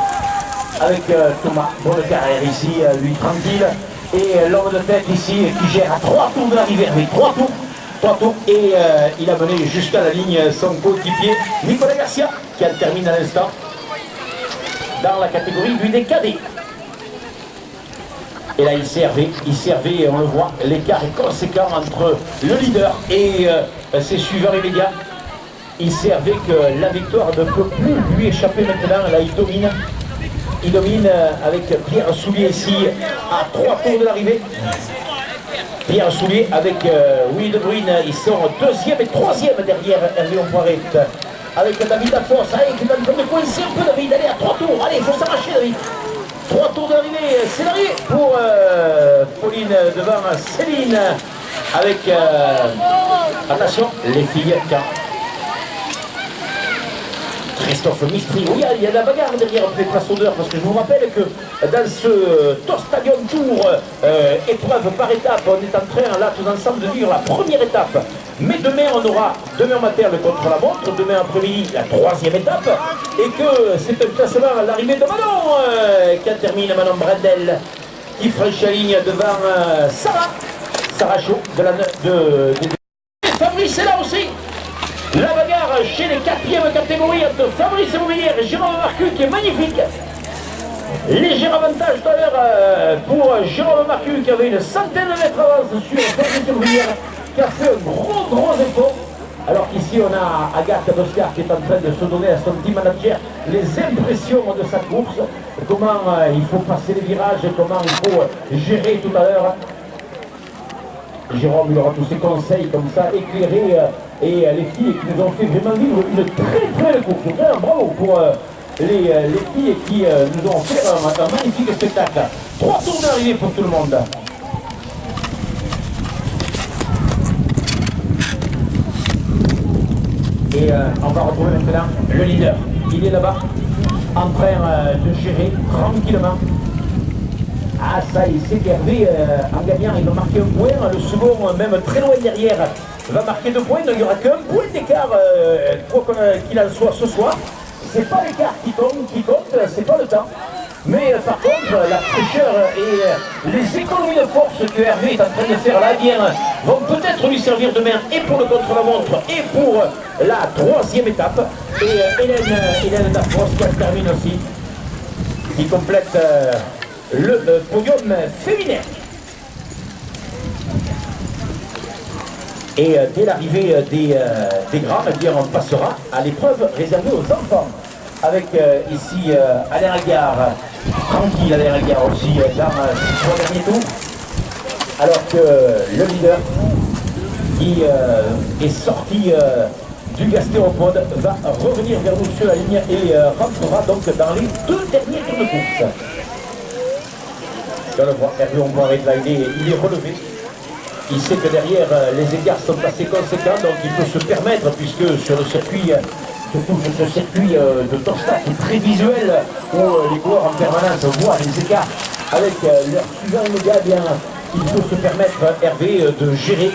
A: avec Thomas Bonnecarrère ici, lui tranquille, et l'homme de tête ici qui gère à 3 tours de l'arrivée, mais 3 tours, et il a mené jusqu'à la ligne son coéquipier Nicolas Garcia qui en termine à l'instant dans la catégorie du des cadets. Et là il servait, on le voit, l'écart est conséquent entre le leader et ses suiveurs immédiats. Il servait que la victoire ne peut plus lui échapper maintenant. Là il domine avec Pierre Soulier ici à 3 tours de l'arrivée. Pierre Soulier avec Willy De Bruyne, ils sont 2e et 3e derrière Hervé Auparé. Avec David Lafosse, allez, qui va nous coincer un peu David, allez à 3 tours, allez, il faut s'arracher David. 3 tours d'arrivée, c'est l'arrivée pour Pauline devant Céline avec, attention, les filles, car Christophe Mistri, oui, il y a de la bagarre derrière les places d'heure, parce que je vous rappelle que dans ce Tostadium Tour, épreuve par étape, on est en train là tous ensemble de vivre la première étape. Mais demain, on aura, demain matin, le contre-la-montre, demain après-midi, la 3e étape, et que c'est un classement à l'arrivée de Manon, qui termine Manon Brendel, qui franchit la ligne devant Sarah Chaud, de Fabrice est là aussi. La bagarre chez les 4e catégories entre Fabrice Mobilière et Jérôme Marcu qui est magnifique. Léger avantage tout à l'heure pour Jérôme Marcu qui avait une centaine de mètres d'avance sur Fabrice Mobilière qui a fait un gros effort. Alors qu'ici on a Agathe Boscar qui est en train de se donner à son team manager les impressions de sa course, comment il faut passer les virages, comment il faut gérer tout à l'heure. Jérôme il aura tous ses conseils comme ça, éclairés, et les filles qui nous ont fait vraiment vivre une très belle course. Vraiment bravo pour les filles qui nous ont fait un magnifique spectacle. 3 tours d'arrivée pour tout le monde. Et on va retrouver maintenant le leader. Il est là-bas, en train de gérer tranquillement. Ah ça, il sait qu'Hervé, en gagnant, il va marquer un point. Le second, même très loin derrière, va marquer 2 points. Donc il n'y aura qu'un point d'écart, quoi qu'il en soit ce soir. C'est pas l'écart qui compte, c'est pas le temps. Mais par contre, la fraîcheur et les économies de force que Hervé est en train de faire là, bien, vont peut-être lui servir demain et pour le contre-la-montre et pour la 3e étape. Et Hélène Dafros qui termine aussi, qui complète le podium féminin. Et dès l'arrivée des grands, eh bien, on passera à l'épreuve réservée aux enfants. Avec ici Alain Algar, tranquille Alain Algar aussi dans ces 3 derniers tours. Alors que le leader qui est sorti du gastéropode va revenir vers nous sur la ligne et rentrera donc dans les 2 derniers tours de course. On le voit, Hervé Omboiré là, il est relevé. Il sait que derrière les écarts sont assez conséquents, donc il peut se permettre, puisque sur le circuit, surtout sur ce circuit de Torstadt très visuel, où les coureurs en permanence voient les écarts avec leur suivant immédiat, bien, il peut se permettre, Hervé, de gérer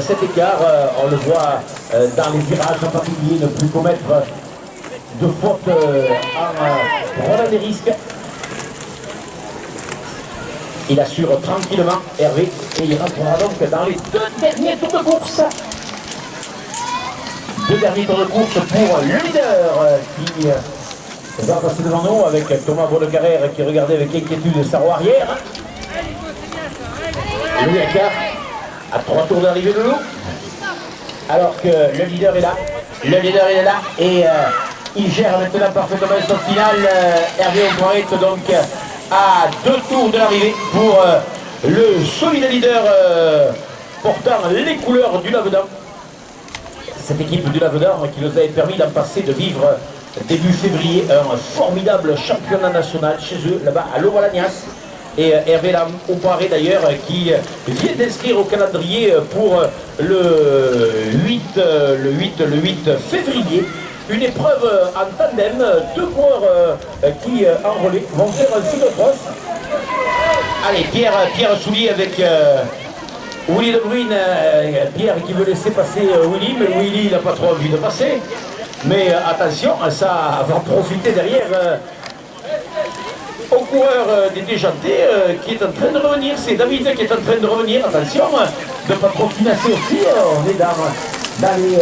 A: cet écart. On le voit dans les virages en particulier, ne plus commettre de fautes en prenant des risques. Il assure tranquillement Hervé et il rentrera donc dans les 2 derniers tours de course. 2 derniers tours de course pour le leader qui va passer devant nous avec Thomas Beaudecarrère qui regardait avec inquiétude sa roue arrière. Louis Acard à 3 tours d'arrivée de loup. Alors que le leader est là. Le leader est là et il gère maintenant parfaitement son final. Hervé Omboiré donc à 2 tours de l'arrivée pour le solide leader portant les couleurs du Lavedan. Cette équipe du Lavedan qui nous avait permis d'en passer de vivre début février un formidable championnat national chez eux, là-bas à Louvalagnas. Et Hervé Omboiré d'ailleurs qui vient d'inscrire au calendrier pour le 8 février. Une épreuve en tandem, 2 coureurs qui en relais vont faire un cyclocross. Allez, Pierre Soulier avec Willy De Bruyne. Pierre qui veut laisser passer Willy, mais Willy n'a pas trop envie de passer. Mais attention, ça va profiter derrière au coureur des Déjantés qui est en train de revenir. C'est David qui est en train de revenir. Attention, de ne pas trop financer aussi. On est dans les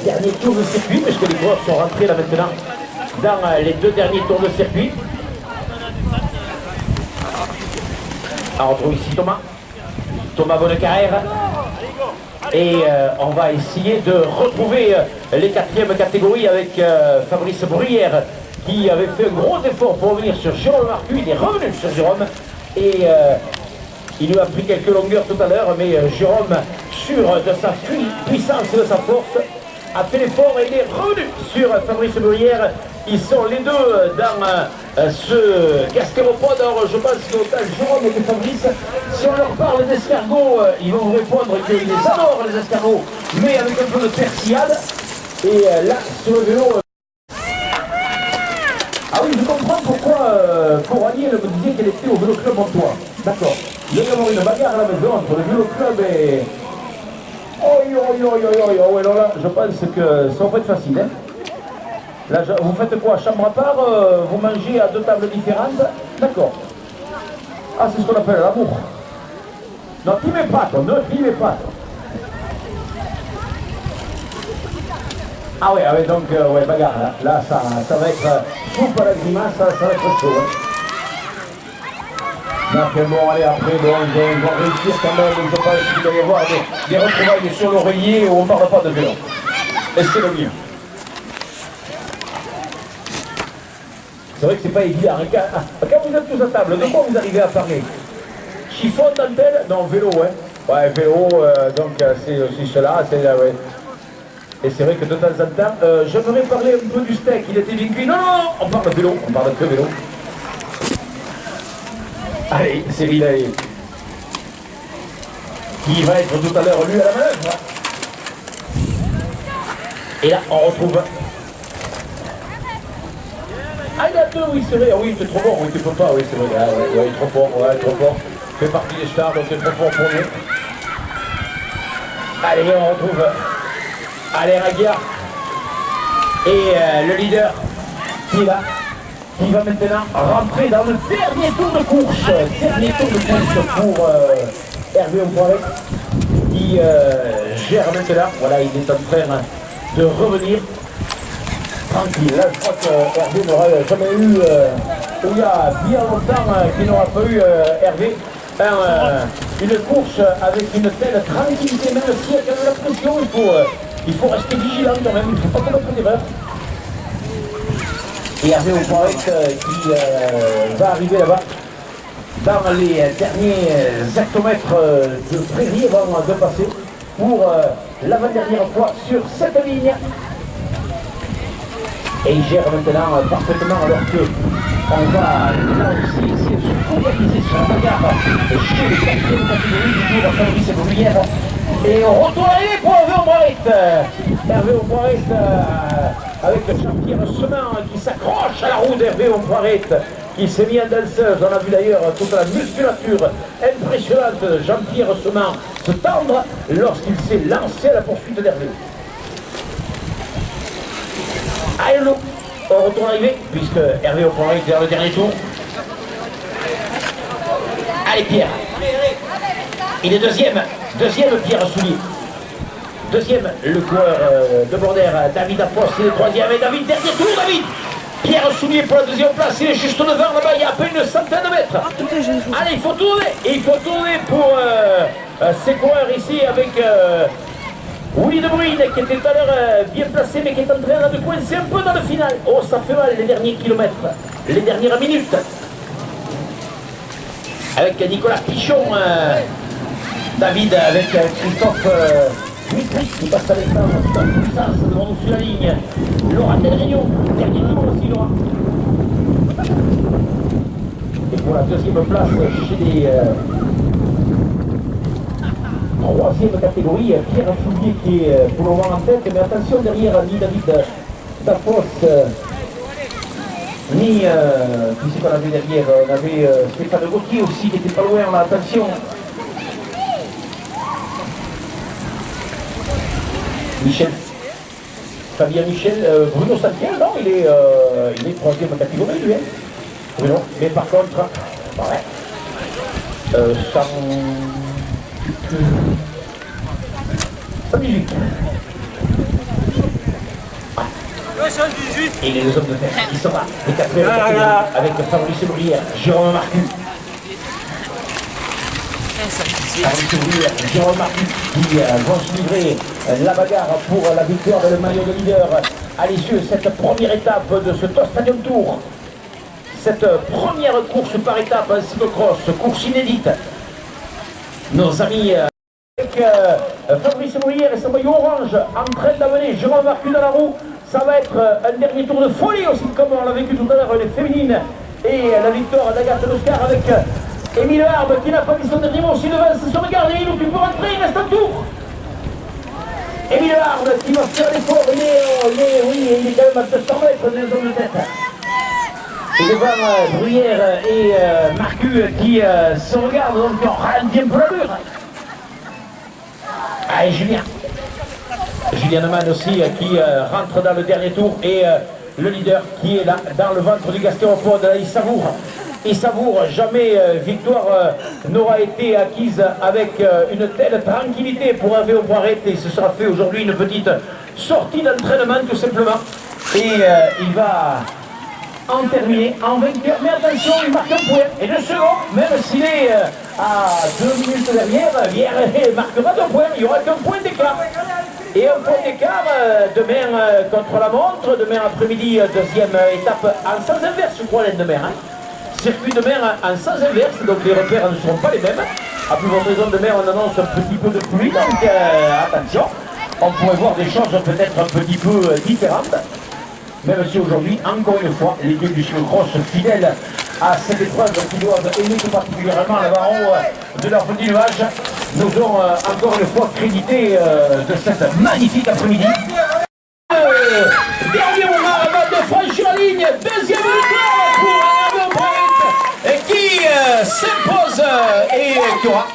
A: derniers tours de circuit, puisque les coureurs sont rentrés là maintenant dans les 2 derniers tours de circuit. Alors, on retrouve ici Thomas Beaudecarrère. Et on va essayer de retrouver les 4e catégories avec Fabrice Bruyère qui avait fait un gros effort pour revenir sur Jérôme Marcu. Il est revenu sur Jérôme et il lui a pris quelques longueurs tout à l'heure, mais Jérôme, sûr de sa puissance et de sa force, a fait l'effort et il est revenu sur Fabrice Bruyère. Ils sont les 2 dans ce gastéropode. Alors je pense qu'autant Jérôme et Fabrice, si on leur parle d'escargots, ils vont vous répondre qu'ils les adorent les escargots, mais avec un peu de persillade. Et là, sur le vélo... Ah oui, je comprends pourquoi Coralie me disait qu'elle était au vélo club Montois. D'accord. Il y a avoir une bagarre à la maison entre le vélo club et... Oh, alors là, je pense que ça va pas être facile. Hein. Là, vous faites quoi? Chambre à part, vous mangez à 2 tables différentes? D'accord. Ah, c'est ce qu'on appelle l'amour. Non, t'y mets pas, toi. Ne t'y mets pas, toi. Ah ouais, donc, ouais, bagarre, là ça va être soupe à la grimace, ça va être chaud. Hein. Donc bon, allez, après, bon, ils vont réussir quand même, je pense qu'il va y avoir des retrouvailles sur l'oreiller où on ne parle pas de vélo. Et c'est le mieux. C'est vrai que c'est pas évident. Quand vous êtes tous à table, de quoi vous arrivez à parler? Chiffon, dentelle? Non, vélo, hein. Ouais, vélo, donc c'est aussi cela, c'est là, ouais. Et c'est vrai que de temps en temps, j'aimerais parler un peu du steak, il était bien cuit. Non, non, on parle de vélo, on parle de vélo. Allez, c'est Villae qui va être tout à l'heure lui à la manœuvre. Et là, on retrouve... Ah, il y a deux, oui, c'est vrai. Ah, oui, t'es trop fort, oui, tu peux pas, oui, c'est vrai. Ah, ouais, trop fort, ouais, trop fort. Fait partie des stars, donc c'est trop fort pour lui. Allez, on retrouve... Allez, Raguiar. Et le leader qui est là, qui va maintenant rentrer dans le dernier tour de course. Dernier tour de course pour Hervé Aupoiret, qui gère maintenant. Voilà, il est en train de revenir tranquille. Là, je crois que Hervé n'aura jamais eu, il y a bien longtemps qu'il n'aura pas eu Hervé, une course avec une telle tranquillité, même s'il y a quand même la pression, il faut rester vigilant quand même, il ne faut pas commettre d'erreur. Et Hervé Aupoiret qui va arriver là-bas dans les derniers hectomètres de prairie avant de passer pour l'avant-dernière fois sur cette ligne. Et il gère maintenant parfaitement alors que on va là aussi essayer de se focaliser sur la bagarre chez les quatrièmes catégories du tour Fabrice Bruyère. Et on retourne arriver pour Hervé Aupoiret. Hervé Aupoiret avec Jean-Pierre Semin qui s'accroche à la roue d'Hervé Aupoiret qui s'est mis en danseuse. On a vu d'ailleurs toute la musculature impressionnante Jean-Pierre Semin se tendre lorsqu'il s'est lancé à la poursuite d'Hervé. Allez, on retourne arriver, puisque Hervé Aupoiret est vers le dernier tour. Allez, Pierre. Il est deuxième Pierre Soulier. Deuxième, le coureur de Border, David Apost, il est troisième. Et David, dernier tour, David. Pierre Soulier pour la deuxième place, il est juste devant là-bas, il y a à peine une centaine de mètres. Allez, il faut tourner. Et il faut tourner pour ces coureurs ici avec... Willy De Bruyne qui était tout à l'heure bien placé mais qui est en train de coincer un peu dans le final. Oh, ça fait mal les derniers kilomètres, les dernières minutes. Avec Nicolas Pichon, David avec Christophe Mitry qui passe avec ça, puissance devant nous sur la ligne. Laura Del Reno, dernier tour aussi Laura. Et pour la deuxième place chez les... troisième catégorie, Pierre Soulier qui est pour le moment en tête, mais attention derrière ni David Dafos, ni qui c'est qu'on avait derrière, on avait Stéphane Gauthier aussi qui était pas loin, là, attention. Michel, Fabien Michel, Bruno Santiel, non, il est troisième catégorie lui, hein, Bruno, mais par contre, ouais, 118. Et les deux hommes de terre qui sont là, les quatrièmes avec Fabrice Bruyère, Jérôme Marcu. Fabrice Bruyère, Jérôme Marcu qui vont se livrer la bagarre pour la victoire et le maillot de leader à l'issue de cette première étape de ce Toast Stadium Tour. Cette première course par étape en cyclocross, course inédite. Nos amis avec Fabrice Bruyère et son maillot orange en train d'amener Jérôme Marcu dans la roue. Ça va être un dernier tour de folie aussi, comme on l'a vécu tout à l'heure, les féminines et la victoire d'Agathe Noscar avec Émile Arbe qui n'a pas mis son dernier mot aussi devant. Se regarde, Émile, tu peux rentrer, il reste un tour. Émile Arbe qui va faire l'effort, il est quand même à 200 mètres des hommes de tête. Et devant Bruyère et Marcu qui se regardent, donc on ralentit un peu la mur. Allez, Julien Neumann aussi qui rentre dans le dernier tour et le leader qui est là dans le ventre du gastéropode, là, il savoure, jamais victoire n'aura été acquise avec une telle tranquillité pour Hervé Aupoiret et ce sera fait aujourd'hui une petite sortie d'entraînement tout simplement et il va en terminer en vainqueur, mais attention, il marque un point et 2 secondes, même s'il est à 2 minutes derrière, il marquera 2 points, il n'y aura qu'un point d'écart. Et un point d'écart demain contre la montre, demain après-midi, deuxième étape en sens inverse, je crois, l'endemain. Hein. Circuit de mer en sens inverse, donc les repères ne seront pas les mêmes. À plus forte raison, demain, on annonce un petit peu de pluie, donc attention. on pourrait voir des choses peut-être un petit peu différentes. Même si aujourd'hui, encore une fois, l'équipe du cyclocross fidèle à cette épreuve qui doivent aimer tout particulièrement l'avant-haut de leur petit nuage, nous ont encore une fois crédité de cette magnifique après-midi. Dernier moment avant de franchir la ligne, deuxième victoire pour Hervé Brett qui s'impose et qui aura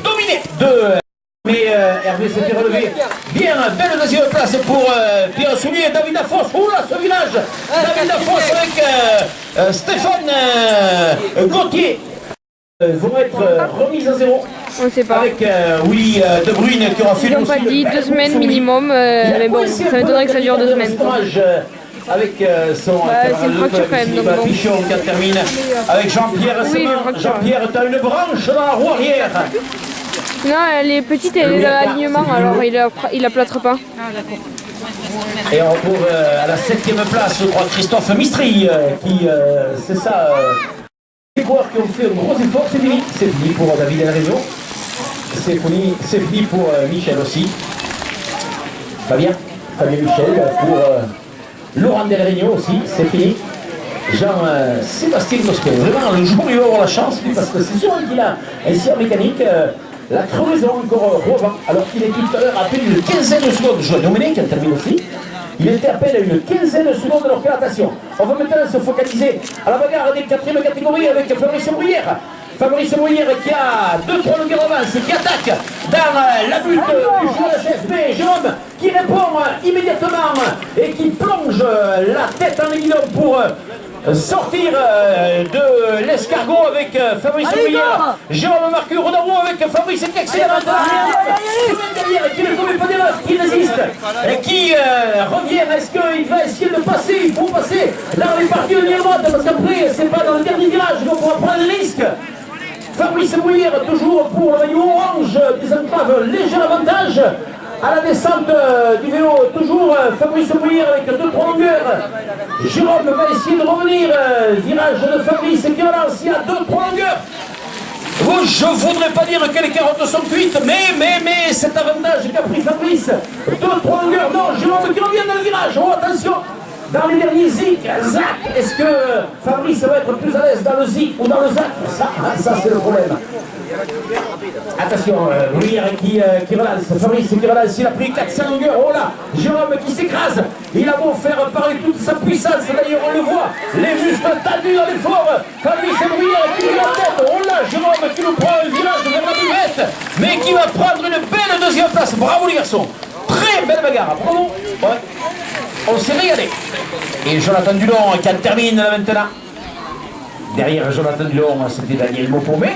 A: dominé de... Mais Hervé s'était relevé bien, belle deuxième place pour Pierre Soulier et David Lafosse. Oula, ce village, David Lafosse avec Stéphane Gauthier vont être remis à zéro.
B: On ne sait pas.
A: Avec Willy De Bruyne qui aura fait
B: Ils n'ont pas dit 2 semaines minimum, mais bon, ça m'étonnerait que ça dure 2 semaines.
A: Avec son
B: c'est une fracture quand même, donc bon.
A: Pichon qui termine avec Jean-Pierre Semin. Jean-Pierre, tu as une branche dans la roue arrière.
B: Non, elle est petite et elle est dans l'alignement, alors il applâtre pas.
A: Et on retrouve à la 7e place, je crois, Christophe Mistry, qui, c'est ça, les coureurs qui ont fait un gros effort, c'est fini. C'est fini pour David Elrezo. C'est fini pour Michel aussi. Fabien Michel, pour Laurent Delregno aussi, c'est fini. Jean-Sébastien Gosquet, vraiment le jour où il va avoir la chance, parce que c'est sûr qu'il a un scieur mécanique. La crevaison encore revend, alors qu'il est tout à l'heure à peine une quinzaine de secondes. Joël Domenech qui termine aussi. Il était à peine à une quinzaine de secondes de leur attention. On va maintenant se focaliser à la bagarre des 4e catégories avec Fabrice Bruyère. Fabrice Bruyère qui a 2-3 longueurs d'avance et qui attaque dans la butte du joueur HSB. Jérôme qui répond immédiatement et qui plonge la tête en évidence pour sortir de l'escargot avec Fabrice Bruyère. Jérôme Marcu Rodaro avec Fabrice excellent derrière qui ne commet pas d'erreur, qui résiste et qui revient. Est-ce qu'il va essayer de passer? Il faut passer dans les parties de ligne droite parce qu'après c'est pas dans le dernier virage qu'on pourra prendre le risque. Fabrice Bruyère toujours pour le maillot orange des enclaves, léger avantage. À la descente du vélo, toujours Fabrice Bruyère avec 2-3 longueurs. Jérôme va essayer de revenir. Virage de Fabrice qui relance, il y a 2-3 longueurs. Oh, je ne voudrais pas dire que les carottes sont cuites, mais cet avantage qu'a pris Fabrice, 2-3 longueurs. Non, Jérôme qui revient dans le virage. Oh, attention, dans les derniers zik, zac. Est-ce que Fabrice va être plus à l'aise dans le zik ou dans le zac? Ça c'est le problème. Attention, Bruyère qui relance, Fabrice qui relance, il a pris 400 longueurs, oh là, Jérôme qui s'écrase, il a beau faire parler toute sa puissance, d'ailleurs on le voit, les muscles tendus dans l'effort, Fabrice Bruyère qui lui la tête, oh là, Jérôme qui nous prend un virage vers la buvette, mais qui va prendre une belle deuxième place, bravo les garçons, très belle bagarre, bravo, ouais. On s'est régalé, et Jonathan Dulon qui termine là maintenant, derrière Jonathan Dulon c'était Daniel Maupaumé.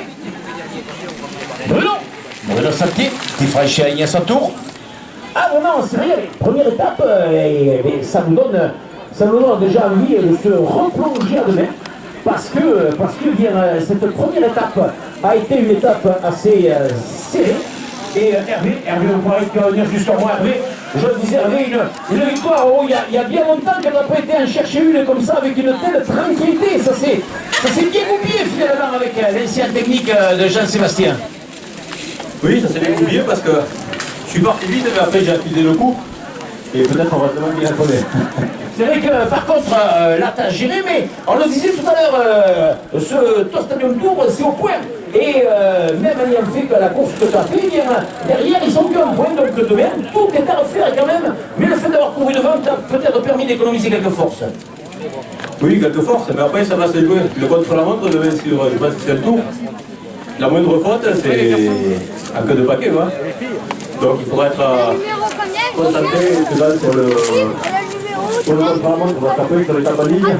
A: Bruno Santier qui franchit la ligne à son tour. Ah vraiment, c'est rien. Première étape, ça nous donne déjà envie de se replonger à demain. Parce que cette première étape a été une étape assez serrée. Et Hervé, on pourrait revenir jusqu'à moi, Hervé. Je le disais, Hervé, une victoire où il y a bien longtemps qu'elle n'a pas été en chercher une comme ça, avec une telle tranquillité. Ça s'est bien goupillé finalement avec l'ancien technique de Jean-Sébastien.
E: Oui, ça s'est bien oublié parce que je suis parti vite, mais après j'ai accusé le coup. Et peut-être on va se demander bien connaître.
A: C'est vrai que par contre, là t'as géré, mais on le disait tout à l'heure, ce Stadium Tour, c'est au point. Et même ayant fait que la course que tu as fait, bien, derrière ils sont plus en point, donc demain, tout est à refaire quand même. Mais le fait d'avoir couru devant t'a peut-être permis d'économiser quelques forces.
E: Oui, quelques forces, mais après ça va se jouer. Le contre-la-montre demain sur, je pense que c'est le tour. La moindre faute, c'est un queue de paquet, hein. Donc il faudra être concentré sur le contre-la-montre, on va taper sur le tape en ligne.